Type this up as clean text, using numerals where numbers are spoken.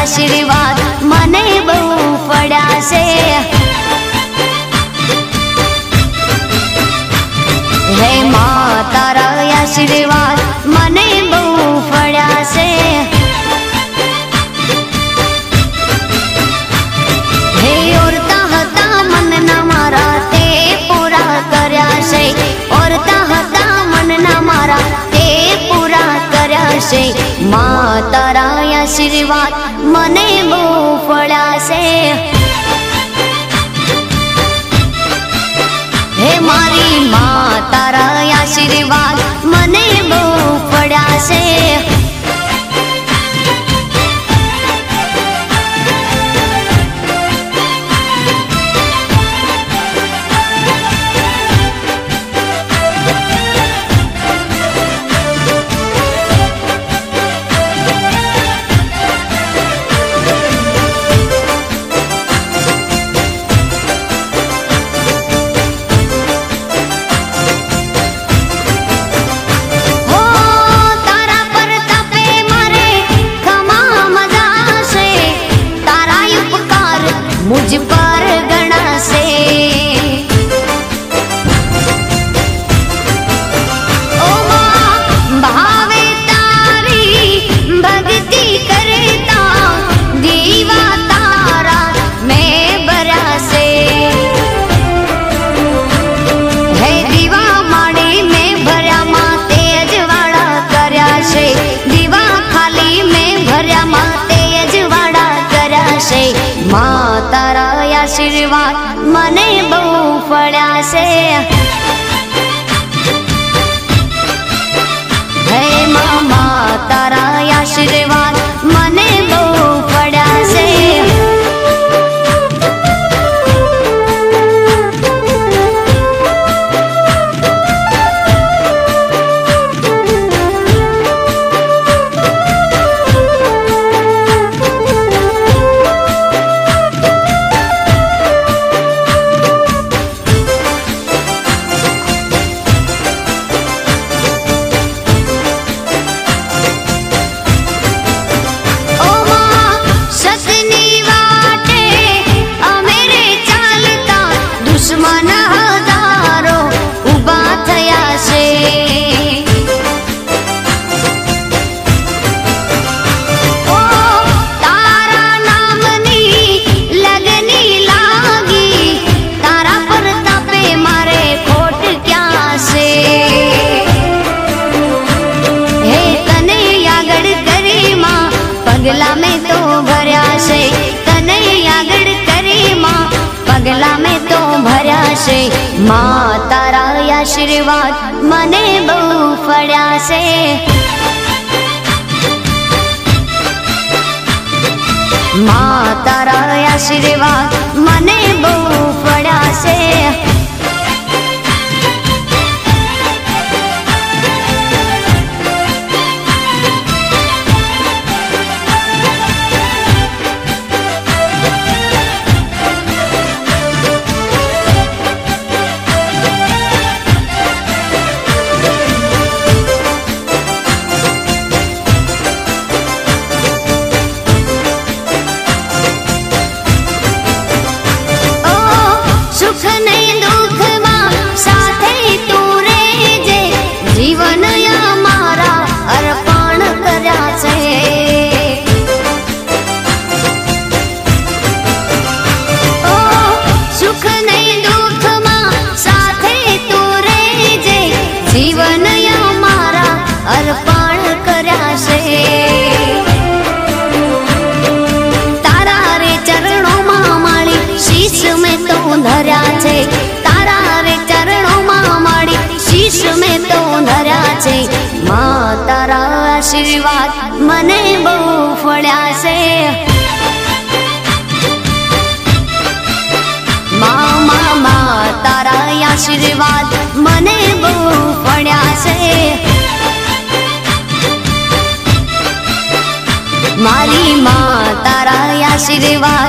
आशीर्वाद मने बहु पड़ा से। हे मां तारा आशीर्वाद मने बहु पड़ा से। हे औरता हता मन ना मारा ते पूरा कर्या से। औरता हता मन ना मारा ते पूरा कर्या से। मां तारा आशीर्वाद मने बहु पड़ा से। हे मारी मां तारा आशीर्वाद मने बहु पड़ा से। मुझ पर गणा से ओ मां भावे तारी भक्ति करता दीवा तारा मैं बरा से। है दीवा माड़ी में भरा मां तेज वाला कर्या से। दीवा खाली में भरा मां तेज वाला कर्या से। मां तारा आशीर्वाद मने बहु पड़ा से। हे मां तारा आशीर्वाद मने बहु पड़ा से। दुश्मन हजारों उबा थया से। ओ तारा नामनी लगनी लागी। तारा पर तपे मारे खोट क्या से। हे तने यागड़ करी मां पगला में तो भर्या से। तने यागड़ करी मां पगला में तो भर्या से। मां तारा आशीर्वाद मने बहु पड़ा से। मां तारा आशीर्वाद मने बहु पड़ा से। सुख नहीं दुख मां साथे तू रेजे। जीवन या मारा अर्पण कर्या से। ओ सुख नहीं दुख मां साथे तू रेजे। जीवन या मारा अर्पण कर्या से। तारा रे चरणों मां माड़ी शीश में तो धर्या छे। तारा रे चरणों मां माड़ी शीश में तो धर्या छे। मां तारा आशीर्वाद मने बहु पड़ा से। मां तारा आशीर्वाद मने बहु पड़ा से। मारी मां तारा आशीर्वाद